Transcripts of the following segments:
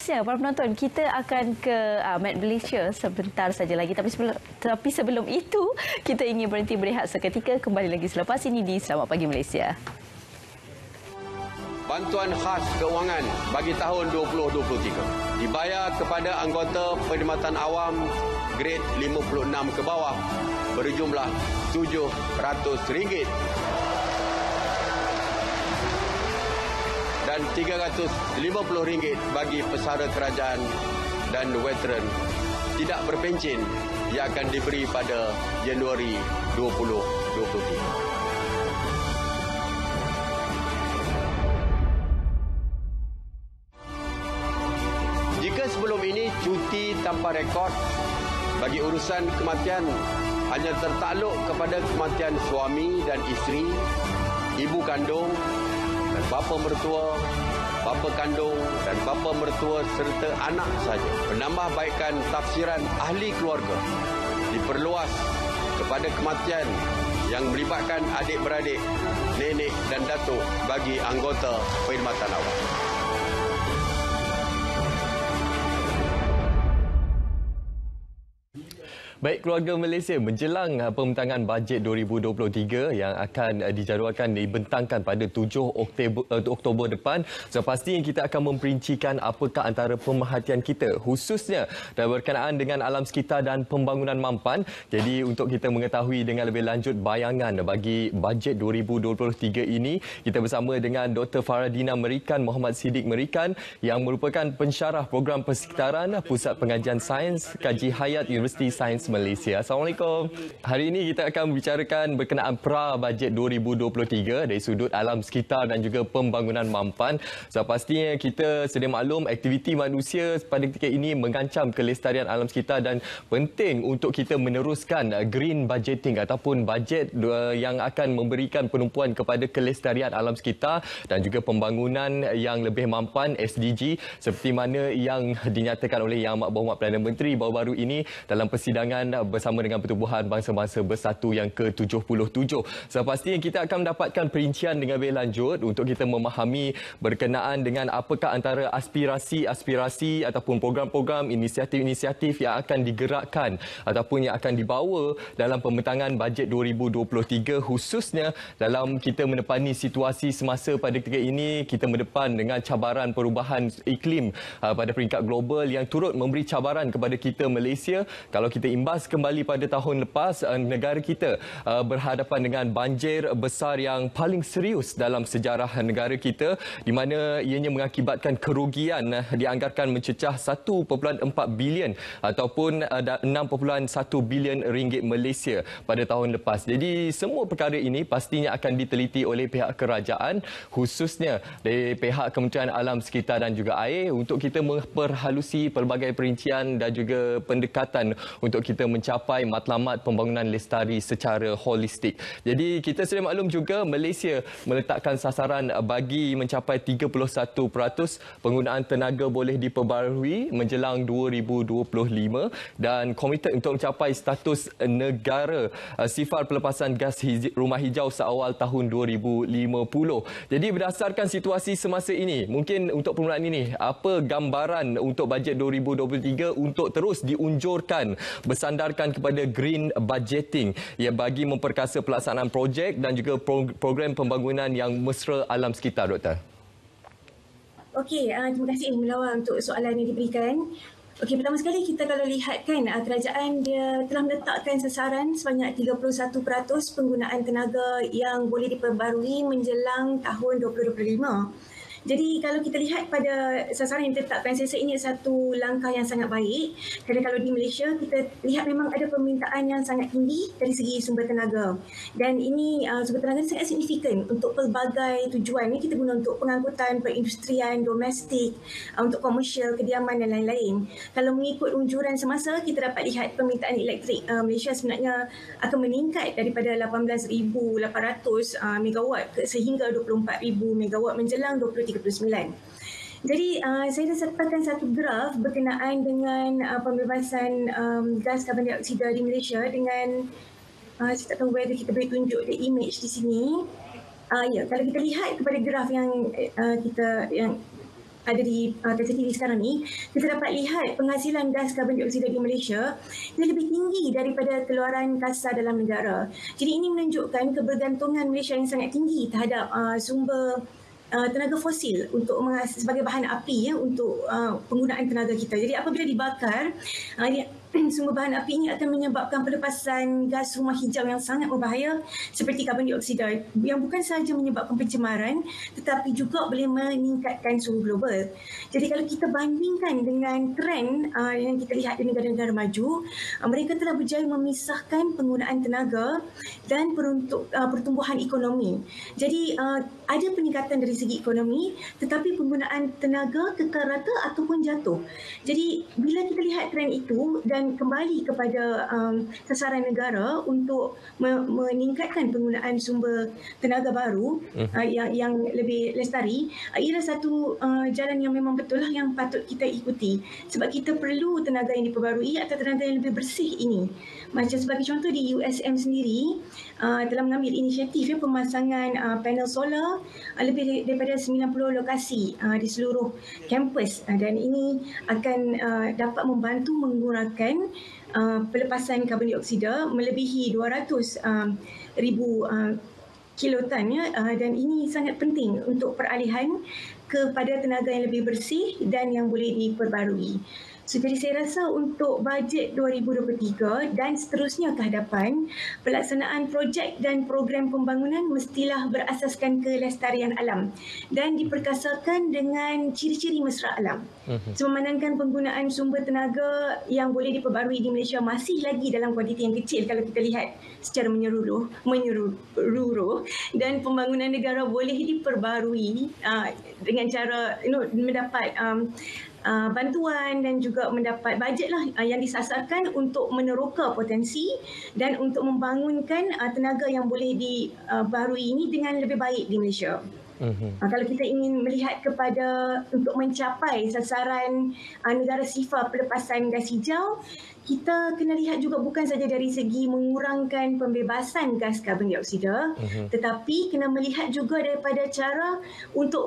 Ya, para penonton, kita akan ke Met Malaysia sebentar saja lagi. Tapi sebelum itu, kita ingin berhenti berehat seketika. Kembali lagi selepas ini di Selamat Pagi Malaysia. Bantuan khas keuangan bagi tahun 2023 dibayar kepada anggota perkhidmatan awam grade 56 ke bawah berjumlah RM700 dan RM350 bagi pesara kerajaan dan veteran tidak berpencen yang akan diberi pada Januari 2023. Jika sebelum ini cuti tanpa rekod bagi urusan kematian hanya tertakluk kepada kematian suami dan isteri, ibu kandung dan bapa mertua, bapa kandung dan bapa mertua serta anak saja. Penambahbaikan tafsiran ahli keluarga diperluas kepada kematian yang melibatkan adik-beradik, nenek dan datuk bagi anggota perkhidmatan awam. Baik, keluarga Malaysia menjelang pembentangan bajet 2023 yang akan dijadualkan dibentangkan pada 7 Oktober depan. Sepastinya kita akan memperincikan apakah antara pemerhatian kita khususnya berkenaan dengan alam sekitar dan pembangunan mampan. Jadi untuk kita mengetahui dengan lebih lanjut bayangan bagi bajet 2023 ini, kita bersama dengan Dr. Faradina Merikan Muhammad Siddiq Merikan yang merupakan pensyarah program persekitaran Pusat Pengajian Sains Kaji Hayat Universiti Sains Malaysia. Assalamualaikum. Hari ini kita akan membicarakan berkenaan pra-bajet 2023 dari sudut alam sekitar dan juga pembangunan mampan. Pastinya kita sedia maklum aktiviti manusia pada ketika ini mengancam kelestarian alam sekitar dan penting untuk kita meneruskan green budgeting ataupun bajet yang akan memberikan penumpuan kepada kelestarian alam sekitar dan juga pembangunan yang lebih mampan SDG seperti mana yang dinyatakan oleh Yang Amat Berhormat Perdana Menteri baru-baru ini dalam persidangan bersama dengan Pertubuhan Bangsa-Bangsa Bersatu yang ke-77. Pastinya kita akan mendapatkan perincian dengan lebih lanjut untuk kita memahami berkenaan dengan apakah antara aspirasi-aspirasi ataupun program-program, inisiatif-inisiatif yang akan digerakkan ataupun yang akan dibawa dalam pembentangan bajet 2023 khususnya dalam kita menepani situasi semasa pada ketika ini kita mendepan dengan cabaran perubahan iklim pada peringkat global yang turut memberi cabaran kepada kita Malaysia. Kalau kita imbas kembali pada tahun lepas, negara kita berhadapan dengan banjir besar yang paling serius dalam sejarah negara kita di mana ianya mengakibatkan kerugian dianggarkan mencecah 1.4 bilion ataupun 6.1 bilion ringgit Malaysia pada tahun lepas. Jadi semua perkara ini pastinya akan diteliti oleh pihak kerajaan khususnya dari pihak Kementerian Alam Sekitar dan juga Air untuk kita memperhalusi pelbagai perincian dan juga pendekatan untuk kita mencapai matlamat pembangunan lestari secara holistik. Jadi kita sudah maklum juga Malaysia meletakkan sasaran bagi mencapai 31% penggunaan tenaga boleh diperbarui menjelang 2025 dan komited untuk mencapai status negara sifar pelepasan gas rumah hijau seawal tahun 2050. Jadi berdasarkan situasi semasa ini, mungkin untuk permulaan ini, apa gambaran untuk bajet 2023 untuk terus diunjurkan bersandarkan kepada green budgeting yang bagi memperkasa pelaksanaan projek dan juga program pembangunan yang mesra alam sekitar, Doktor? Okey, terima kasih Melawar untuk soalan yang diberikan. Okey, pertama sekali kita kalau lihat kan kerajaan dia telah meletakkan sasaran sebanyak 31% penggunaan tenaga yang boleh diperbarui menjelang tahun 2025. Jadi kalau kita lihat pada sasaran yang ditetapkan, saya rasa ini satu langkah yang sangat baik. Kerana kalau di Malaysia, kita lihat memang ada permintaan yang sangat tinggi dari segi sumber tenaga. Dan ini sumber tenaga sangat signifikan untuk pelbagai tujuan. Ini kita guna untuk pengangkutan, perindustrian, domestik, untuk komersial, kediaman dan lain-lain. Kalau mengikut unjuran semasa, kita dapat lihat permintaan elektrik Malaysia sebenarnya akan meningkat daripada 18,800 megawatt sehingga 24,000 megawatt menjelang 2039. Jadi saya dah sertakan satu graf berkenaan dengan pembebasan gas karbon dioksida di Malaysia dengan saya tak tahu whether kita boleh tunjuk the image di sini. Ya, kalau kita lihat kepada graf yang ada di KTV sekarang ni, kita dapat lihat penghasilan gas karbon dioksida di Malaysia dia lebih tinggi daripada keluaran kasar dalam negara. Jadi ini menunjukkan kebergantungan Malaysia yang sangat tinggi terhadap sumber tenaga fosil untuk sebagai bahan api untuk penggunaan tenaga kita. Jadi apabila dibakar, sumber bahan api ini akan menyebabkan pelepasan gas rumah hijau yang sangat berbahaya seperti karbon dioksida yang bukan sahaja menyebabkan pencemaran tetapi juga boleh meningkatkan suhu global. Jadi kalau kita bandingkan dengan trend yang kita lihat di negara-negara maju, mereka telah berjaya memisahkan penggunaan tenaga dan pertumbuhan ekonomi. Jadi ada peningkatan dari segi ekonomi tetapi penggunaan tenaga kekal rata ataupun jatuh. Jadi bila kita lihat trend itu dan kembali kepada sasaran negara untuk meningkatkan penggunaan sumber tenaga baru yang lebih lestari, ialah satu jalan yang memang betul lah yang patut kita ikuti sebab kita perlu tenaga yang diperbarui atau tenaga yang lebih bersih ini. Macam sebagai contoh di USM sendiri telah mengambil inisiatif pemasangan panel solar lebih daripada 90 lokasi di seluruh kampus dan ini akan dapat membantu mengurangkan pelepasan karbon dioksida melebihi 200,000 kiloton dan ini sangat penting untuk peralihan kepada tenaga yang lebih bersih dan yang boleh diperbarui. So, jadi saya rasa untuk bajet 2023 dan seterusnya ke hadapan, pelaksanaan projek dan program pembangunan mestilah berasaskan kelestarian alam dan diperkasakan dengan ciri-ciri mesra alam. Memandangkan penggunaan sumber tenaga yang boleh diperbarui di Malaysia masih lagi dalam kuantiti yang kecil kalau kita lihat secara menyeluruh dan pembangunan negara boleh diperbarui dengan cara mendapat bantuan dan juga mendapat bajet lah yang disasarkan untuk meneroka potensi dan untuk membangunkan tenaga yang boleh dibarui ini dengan lebih baik di Malaysia. Kalau kita ingin melihat kepada untuk mencapai sasaran negara sifar pelepasan gas hijau, kita kena lihat juga bukan saja dari segi mengurangkan pembebasan gas karbon dioksida, tetapi kena melihat juga daripada cara untuk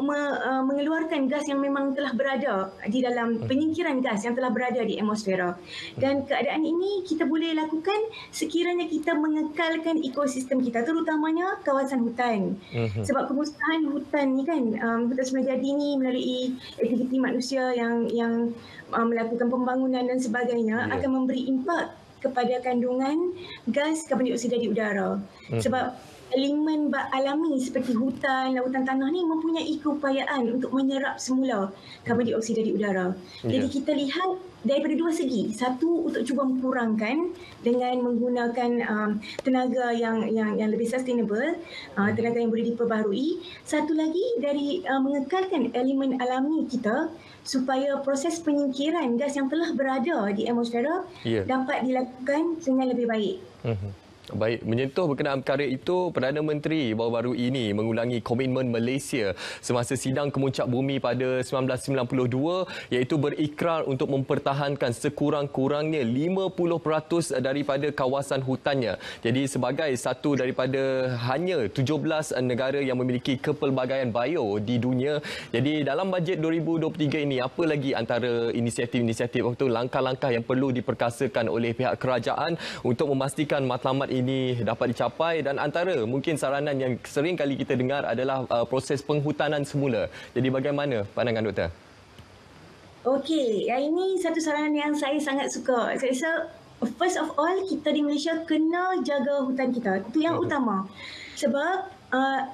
mengeluarkan gas yang memang telah berada di dalam penyingkiran gas yang telah berada di atmosfera. Dan keadaan ini kita boleh lakukan sekiranya kita mengekalkan ekosistem kita, terutamanya kawasan hutan. Sebab kemusnahan hutan ni kan, hutan semula jadi ni melalui aktiviti manusia yang melakukan pembangunan dan sebagainya akan memberi impak kepada kandungan gas karbon dioksida di udara. Sebab elemen alami seperti hutan, lautan, tanah ni mempunyai keupayaan untuk menyerap semula karbon dioksida di udara. Jadi kita lihat daripada dua segi. Satu, untuk cuba mengurangkan dengan menggunakan tenaga yang lebih sustainable, tenaga yang boleh diperbarui. Satu lagi dari mengekalkan elemen alami kita supaya proses penyingkiran gas yang telah berada di atmosfera dapat dilakukan dengan lebih baik. Baik, menyentuh berkenaan perkara itu, Perdana Menteri baru-baru ini mengulangi komitmen Malaysia semasa sidang kemuncak bumi pada 1992 iaitu berikrar untuk mempertahankan sekurang-kurangnya 50% daripada kawasan hutannya. Jadi sebagai satu daripada hanya 17 negara yang memiliki kepelbagaian bio di dunia. Jadi dalam bajet 2023 ini, apa lagi antara inisiatif-inisiatif atau langkah-langkah yang perlu diperkasakan oleh pihak kerajaan untuk memastikan matlamat ini dapat dicapai, dan antara mungkin saranan yang sering kali kita dengar adalah proses penghutanan semula. Jadi bagaimana pandangan doktor? Okey, ini satu saranan yang saya sangat suka. Saya rasa first of all kita di Malaysia kena jaga hutan kita. Itu yang utama. Sebab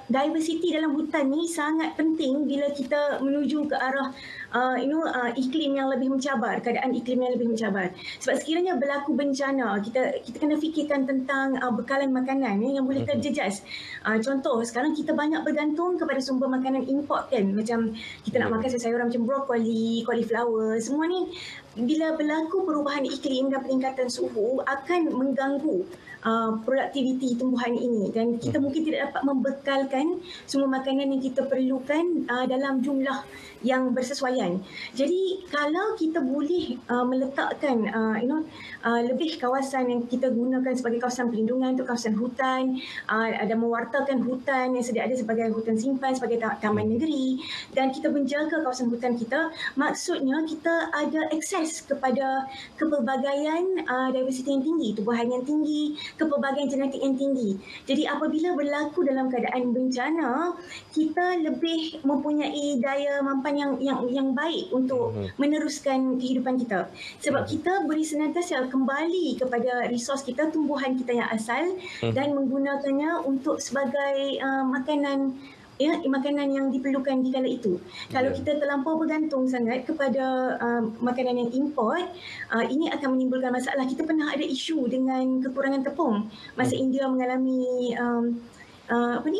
diversity dalam hutan ni sangat penting bila kita menuju ke arah iklim yang lebih mencabar, keadaan iklim yang lebih mencabar. Sebab sekiranya berlaku bencana, kita kena fikirkan tentang bekalan makanan yang boleh terjejas. Contoh, sekarang kita banyak bergantung kepada sumber makanan import kan. Macam kita nak makan sayuran macam brokoli, cauliflower, semua ni bila berlaku perubahan iklim dan peningkatan suhu akan mengganggu produktiviti tumbuhan ini dan kita mungkin tidak dapat membekalkan semua makanan yang kita perlukan dalam jumlah yang bersesuaian nelayan. Jadi kalau kita boleh meletakkan lebih kawasan yang kita gunakan sebagai kawasan pelindungan untuk kawasan hutan, ada mewartakan hutan yang sedia ada sebagai hutan simpan, sebagai taman negeri, dan kita menjaga kawasan hutan kita, maksudnya kita ada akses kepada kepelbagaian diversiti yang tinggi, tumbuhan yang tinggi, kepelbagaian genetik yang tinggi. Jadi apabila berlaku dalam keadaan bencana, kita lebih mempunyai daya mampan yang baik untuk meneruskan kehidupan kita. Sebab kita boleh senantiasa kembali kepada resource kita, tumbuhan kita yang asal, dan menggunakannya untuk sebagai makanan yang diperlukan di kala itu. Kalau kita terlampau bergantung sangat kepada makanan yang import, ini akan menimbulkan masalah. Kita pernah ada isu dengan kekurangan tepung masa India mengalami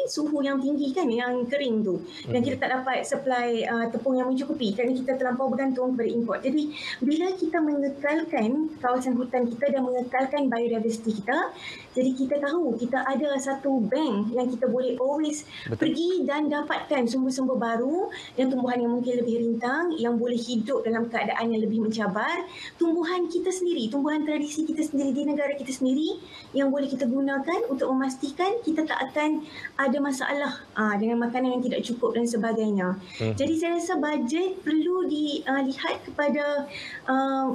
suhu yang tinggi kan, yang kering tu, dan kita tak dapat supply tepung yang mencukupi kerana kita terlampau bergantung kepada import. Jadi bila kita mengekalkan kawasan hutan kita dan mengekalkan biodiversiti kita, jadi kita tahu kita ada satu bank yang kita boleh always pergi dan dapatkan sumber-sumber baru dan tumbuhan yang mungkin lebih rintang, yang boleh hidup dalam keadaan yang lebih mencabar, tumbuhan kita sendiri, tumbuhan tradisi kita sendiri di negara kita sendiri yang boleh kita gunakan untuk memastikan kita tak akan ada masalah dengan makanan yang tidak cukup dan sebagainya. Jadi saya rasa bajet perlu dilihat kepada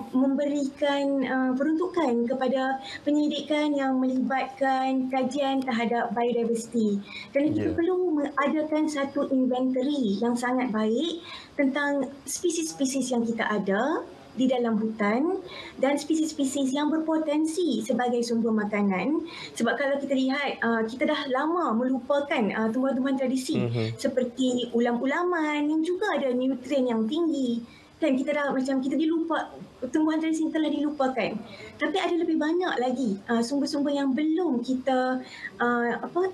memberikan peruntukan kepada penyelidikan yang melibatkan kajian terhadap biodiversity. Kerana kita perlu mengadakan satu inventory yang sangat baik tentang spesies-spesies yang kita ada di dalam hutan dan spesies-spesies yang berpotensi sebagai sumber makanan. Sebab kalau kita lihat, kita dah lama melupakan tumbuhan-tumbuhan tradisi seperti ulam-ulaman yang juga ada nutrien yang tinggi. Dan kita dah macam kita dilupa, tumbuhan tradisi telah dilupakan. Tapi ada lebih banyak lagi sumber-sumber yang belum kita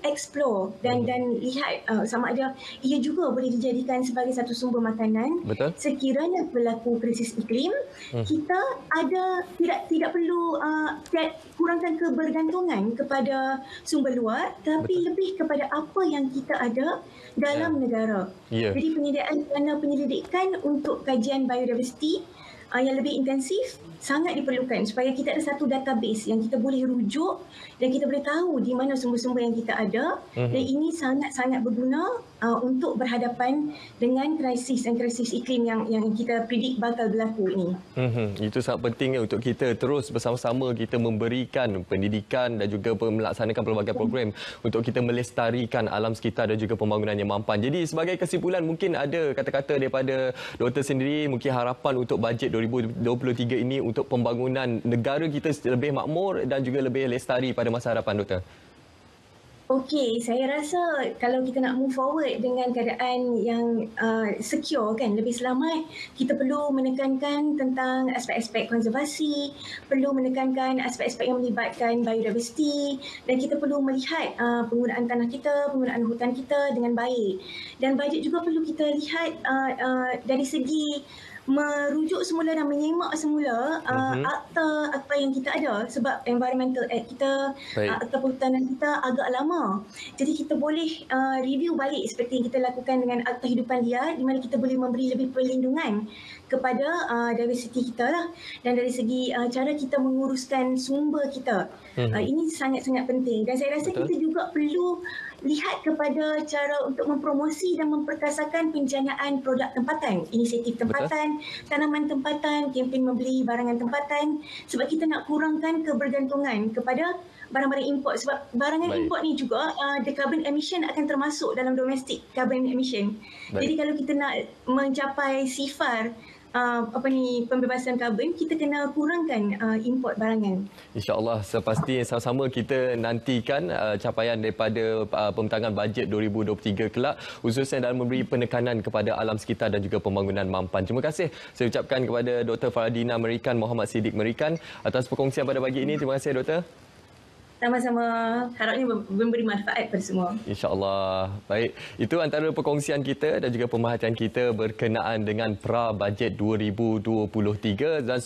explore dan lihat sama ada ia juga boleh dijadikan sebagai satu sumber makanan. Betul. Sekiranya berlaku krisis iklim, kita ada tidak perlu kurangkan kebergantungan kepada sumber luar, tapi lebih kepada apa yang kita ada dalam negara. Jadi penyediaan dana penyelidikan untuk kajian biodiversiti yang lebih intensif sangat diperlukan supaya kita ada satu database yang kita boleh rujuk dan kita boleh tahu di mana sumber-sumber yang kita ada, dan ini sangat-sangat berguna untuk berhadapan dengan krisis iklim yang kita predik bakal berlaku ini. Itu sangat penting untuk kita terus bersama-sama kita memberikan pendidikan dan juga melaksanakan pelbagai program untuk kita melestarikan alam sekitar dan juga pembangunan yang mampan. Jadi sebagai kesimpulan, mungkin ada kata-kata daripada doktor sendiri, mungkin harapan untuk bajet 2023 ini untuk pembangunan negara kita lebih makmur dan juga lebih lestari pada masa hadapan, doktor. Okey, saya rasa kalau kita nak move forward dengan keadaan yang secure kan, lebih selamat, kita perlu menekankan tentang aspek-aspek konservasi, perlu menekankan aspek-aspek yang melibatkan biodiversiti, dan kita perlu melihat penggunaan tanah kita, penggunaan hutan kita dengan baik. Dan bajet juga perlu kita lihat dari segi merujuk semula dan menyemak semula akta yang kita ada, sebab Environmental Act kita, akta perhutanan kita agak lama. Jadi kita boleh review balik seperti yang kita lakukan dengan akta hidupan liar, di mana kita boleh memberi lebih perlindungan kepada diversiti kita lah. Dan dari segi cara kita menguruskan sumber kita, ini sangat-sangat penting. Dan saya rasa kita juga perlu lihat kepada cara untuk mempromosi dan memperkasakan penjanaan produk tempatan, inisiatif tempatan, tanaman tempatan, kempen membeli barangan tempatan, sebab kita nak kurangkan kebergantungan kepada barang-barang import. Sebab barangan import ni juga the carbon emission akan termasuk dalam domestic carbon emission. Jadi kalau kita nak mencapai sifar pembebasan karbon, kita kena kurangkan import barangan. InsyaAllah, sepasti sama-sama kita nantikan capaian daripada pembentangan bajet 2023 kelak, khususnya dalam memberi penekanan kepada alam sekitar dan juga pembangunan mampan. Terima kasih saya ucapkan kepada Dr. Faradina Merican, Muhammad Siddiq Merican atas perkongsian pada pagi ini. Terima kasih, Doktor. Sama-sama, harapnya memberi manfaat kepada semua. InsyaAllah. Baik, itu antara perkongsian kita dan juga pemerhatian kita berkenaan dengan pra bajet 2023. Dan